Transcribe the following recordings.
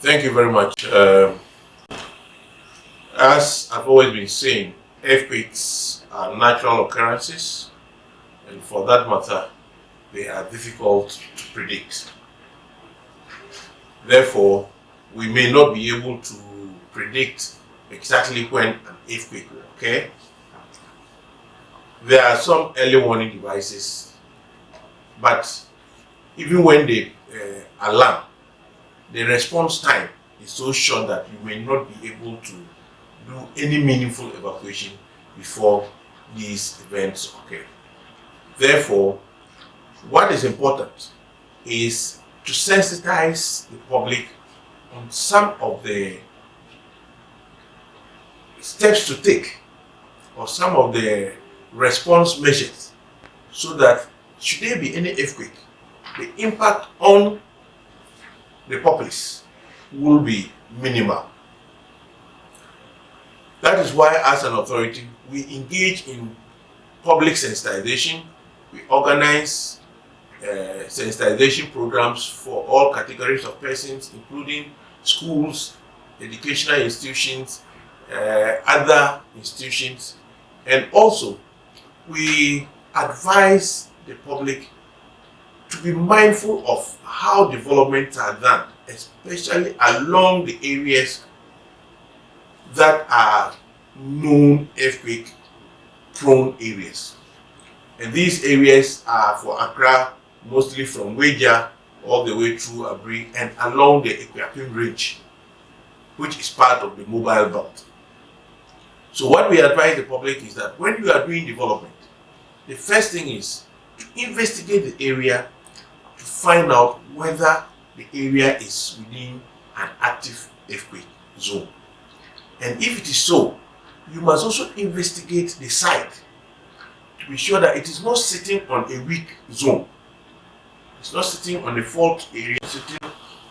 Thank you very much. As I've always been saying, earthquakes are natural occurrences, and for that matter, they are difficult to predict. Therefore, we may not be able to predict exactly when an earthquake will occur. There are some early warning devices, but even when they alarm, the response time is so short that you may not be able to do any meaningful evacuation before these events occur. Therefore, what is important is to sensitize the public on some of the steps to take or some of the response measures, so that should there be any earthquake, the impact on the populace will be minimal. That is why, as an authority, we engage in public sensitization. We organize sensitization programs for all categories of persons, including schools, educational institutions, other institutions, and also we advise the public to be mindful of how developments are done, especially along the areas that are known earthquake-prone areas. And these areas are for Accra, mostly from Weja all the way through Abri and along the Equiapim Ridge, which is part of the mobile belt. So what we advise the public is that when you are doing development, the first thing is to investigate the area to find out whether the area is within an active earthquake zone. And if it is so, you must also investigate the site to be sure that it is not sitting on a weak zone. It's not sitting on a fault area, it's sitting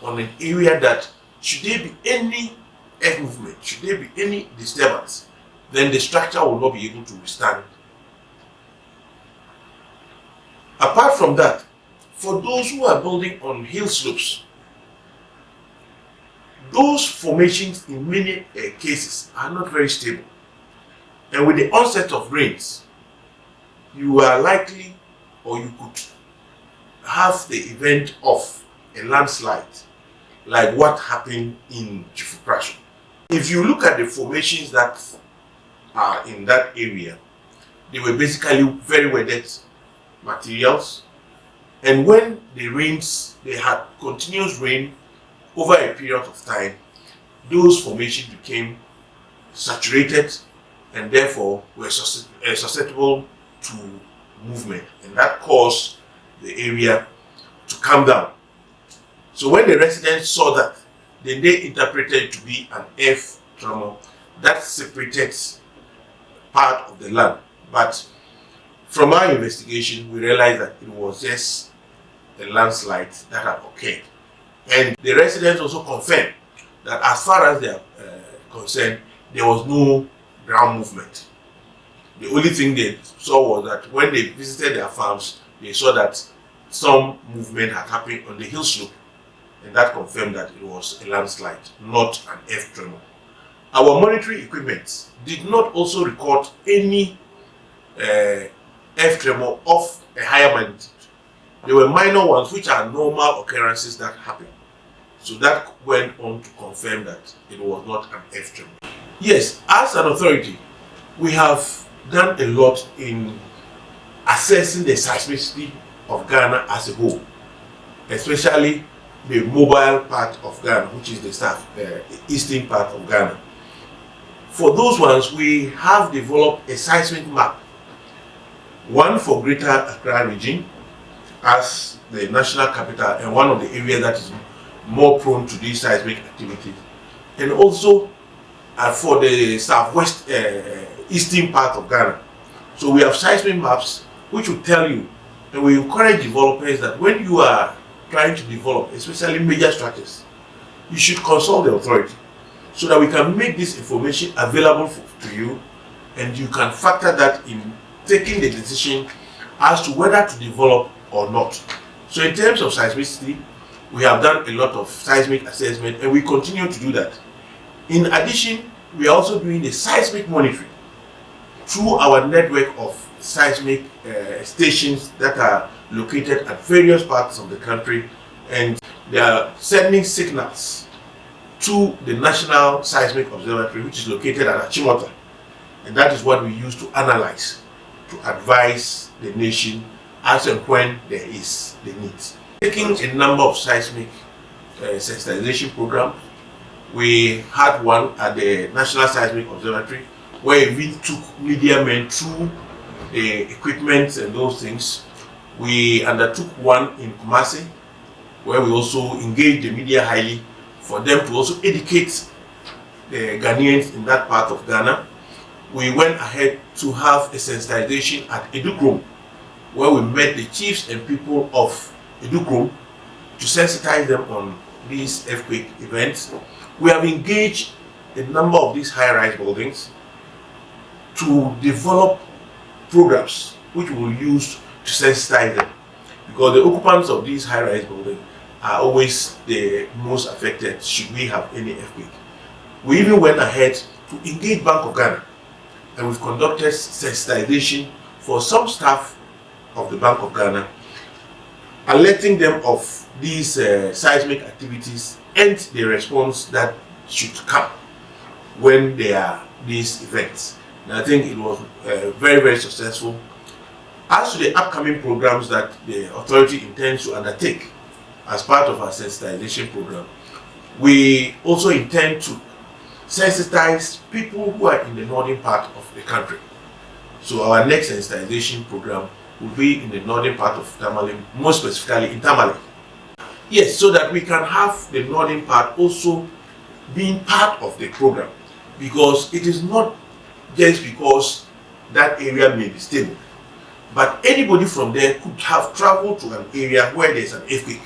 on an area that, should there be any earth movement, should there be any disturbance, then the structure will not be able to withstand. Apart from that, for those who are building on hill slopes, those formations in many cases are not very stable. And with the onset of rains, you are likely, or you could have the event of a landslide, like what happened in Chifuprasho. If you look at the formations that are in that area, they were basically very weathered materials. And when the rains, they had continuous rain over a period of time, those formations became saturated and therefore were susceptible to movement, and that caused the area to calm down. So when the residents saw that, then they interpreted it to be an earth tremor that separated part of the land. But from our investigation, we realized that it was just a landslide that had occurred. And the residents also confirmed that as far as they are concerned, there was no ground movement. The only thing they saw was that when they visited their farms, they saw that some movement had happened on the hill slope, and that confirmed that it was a landslide, not an earth tremor. Our monitoring equipment did not also record any earth tremor of a higher magnitude. There were minor ones which are normal occurrences that happen. So that went on to confirm that it was not an earth tremor. Yes, as an authority, we have done a lot in assessing the seismicity of Ghana as a whole, especially the mobile part of Ghana, which is the eastern part of Ghana. For those ones, we have developed a seismic map, one for Greater Accra region as the national capital and one of the areas that is more prone to these seismic activities, and also for the southwest eastern part of Ghana. So we have seismic maps which will tell you, and we encourage developers that when you are trying to develop, especially major structures, you should consult the authority so that we can make this information available to you, and you can factor that in taking the decision as to whether to develop or not. So in terms of seismicity, We have done a lot of seismic assessment, and we continue to do that. In addition, we are also doing the seismic monitoring through our network of seismic stations that are located at various parts of the country, and they are sending signals to the National Seismic Observatory, which is located at Achimota, and that is what we use to analyze, to advise the nation as and when there is the need. Taking a number of seismic sensitization programs. We had one at the National Seismic Observatory where we took media men through the equipment and those things. We undertook one in Kumasi where we also engaged the media highly for them to also educate the Ghanaians in that part of Ghana. We went ahead to have a sensitization at Edukrom, where we met the chiefs and people of Edukrom to sensitize them on these earthquake events. We have engaged a number of these high-rise buildings to develop programs which we will use to sensitize them, because the occupants of these high-rise buildings are always the most affected should we have any earthquake. We even went ahead to engage Bank of Ghana, and we've conducted sensitization for some staff of the Bank of Ghana, alerting them of these seismic activities and the response that should come when there are these events. And I think it was very, very successful. As to the upcoming programs that the authority intends to undertake as part of our sensitization program, we also intend to sensitize people who are in the northern part of the country. So our next sensitization program will be in the northern part of Tamale, more specifically in Tamale. Yes, so that we can have the northern part also being part of the program, because it is not just because that area may be stable, but anybody from there could have traveled to an area where there's an earthquake,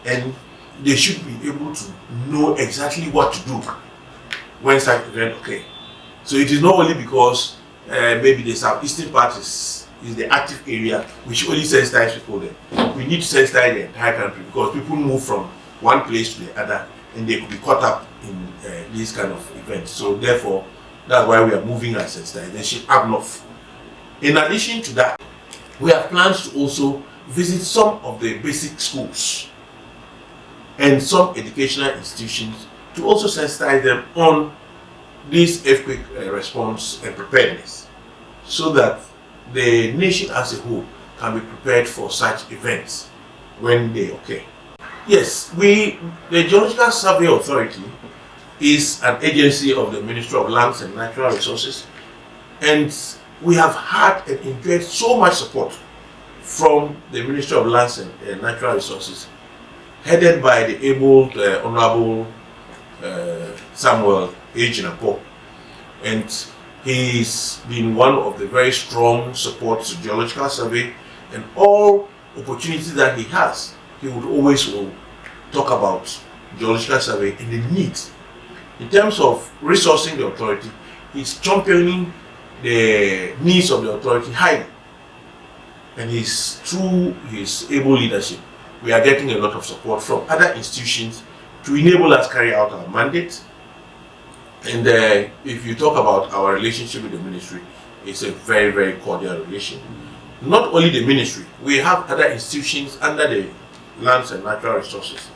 and they should be able to know exactly what to do when such event occurs. So it is not only because maybe the southeastern part is the active area, which only sensitize people there. We need to sensitize the entire country, because people move from one place to the other and they could be caught up in these kind of events. So therefore, that's why we are moving our sensitization up north. In addition to that, we have plans to also visit some of the basic schools and some educational institutions to also sensitize them on this earthquake response and preparedness, so that the nation as a whole can be prepared for such events when they occur. Yes, the Geological Survey Authority is an agency of the Ministry of Lands and Natural Resources, and we have had and enjoyed so much support from the Ministry of Lands and Natural Resources, headed by the able Honorable Samuel Ejinapo, and he's been one of the very strong supports to Geological Survey, and all opportunities that he has, he would always talk about Geological Survey and the need. In terms of resourcing the authority, he's championing the needs of the authority highly, and through his able leadership, we are getting a lot of support from other institutions to enable us carry out our mandate. And if you talk about our relationship with the ministry, it's a very, very cordial relation. Not only the ministry, we have other institutions under the Lands and Natural Resources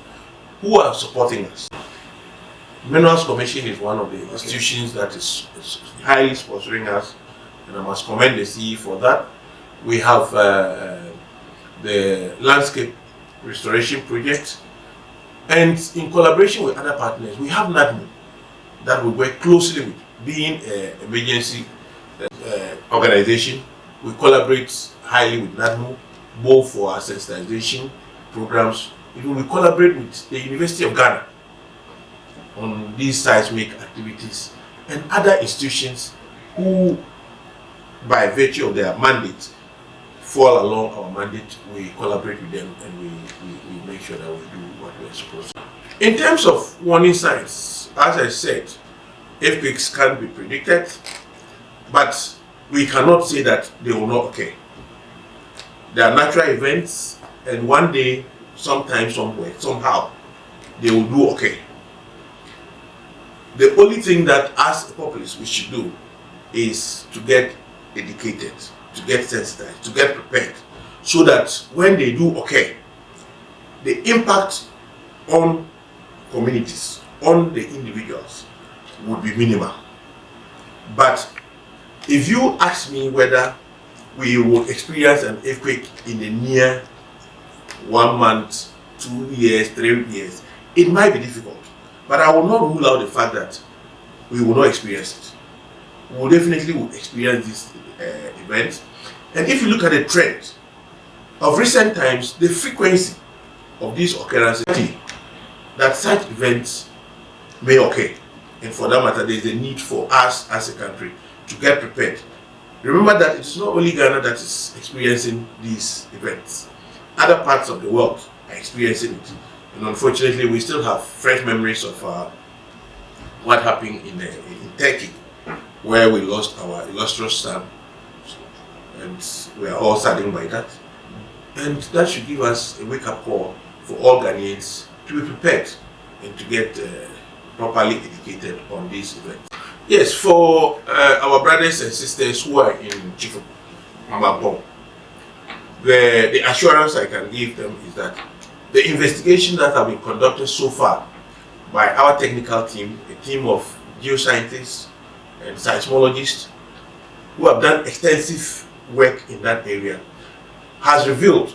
who are supporting us. Minerals Commission is one of the institutions that is highly sponsoring us, and I must commend the CE for that. We have the Landscape Restoration Project, and in collaboration with other partners, we have NADMO that we work closely with. Being an emergency organization, we collaborate highly with NADMO, both for our sensitization programs. Even we collaborate with the University of Ghana on these seismic activities, and other institutions who, by virtue of their mandate, fall along our mandate. We collaborate with them, and we make sure that we do what we are supposed to. In terms of warning signs, as I said, earthquakes can be predicted, but we cannot say that they will not occur. They are natural events, and one day sometime, somewhere, somehow, they will do okay. The only thing that as a populace we should do is to get educated, to get sensitized, to get prepared, so that when they do okay, the impact on communities, on the individuals, would be minimal. But if you ask me whether we will experience an earthquake in the near 1 month, 2 years, 3 years, it might be difficult. But I will not rule out the fact that we will not experience it. We will definitely experience this event. And if you look at the trend of recent times, the frequency of these occurrences, that such events may occur. And for that matter, there is a need for us as a country to get prepared. Remember that it's not only Ghana that is experiencing these events. Other parts of the world are experiencing it. And unfortunately, we still have fresh memories of what happened in Turkey, where we lost our illustrious son. And we are all saddened by that. And that should give us a wake-up call for all Ghanaians to be prepared and to get properly educated on these events. Yes, for our brothers and sisters who are in Chifu, Mabapong, the assurance I can give them is that the investigation that have been conducted so far by our technical team, a team of geoscientists and seismologists who have done extensive work in that area, has revealed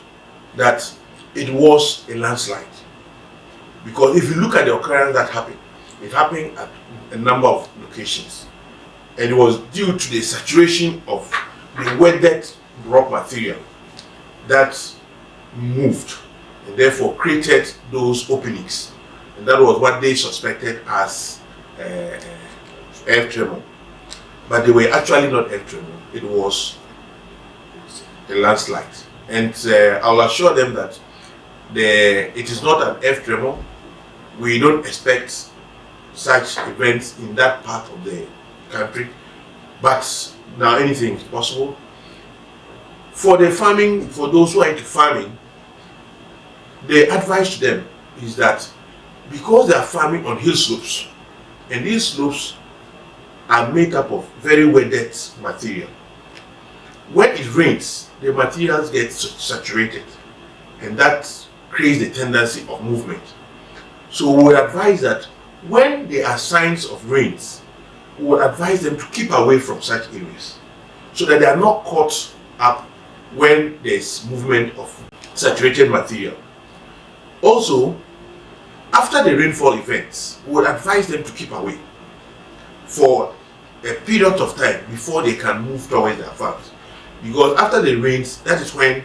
that it was a landslide. Because if you look at the occurrence that happened, it happened at a number of locations. And it was due to the saturation of the weathered rock material that moved and therefore created those openings. And that was what they suspected as earth tremor. But they were actually not earth tremor. It was a landslide. And I'll assure them that it is not an earth tremor. We don't expect such events in that part of the country. But now anything is possible. For the farming, for those who are into farming, the advice to them is that because they are farming on hill slopes, and these slopes are made up of very weathered material, when it rains, the materials get saturated, and that creates the tendency of movement. So we would advise that when there are signs of rains, we would advise them to keep away from such areas so that they are not caught up when there's movement of saturated material. Also, after the rainfall events, we would advise them to keep away for a period of time before they can move towards their farms. Because after the rains, that is when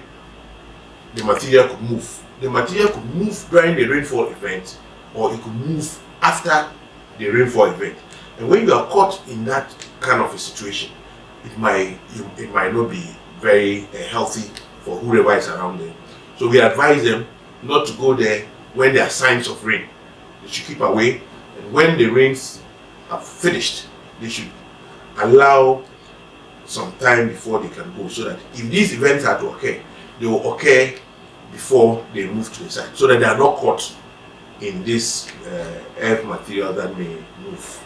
the material could move. The material could move during the rainfall event, or it could move after the rainfall event. And when you are caught in that kind of a situation, it might not be very healthy for whoever is around them. So we advise them not to go there when there are signs of rain. They should keep away, and when the rains are finished, they should allow some time before they can go, so that if these events are to occur, they will occur before they move to the site, so that they are not caught in this earth material that may move.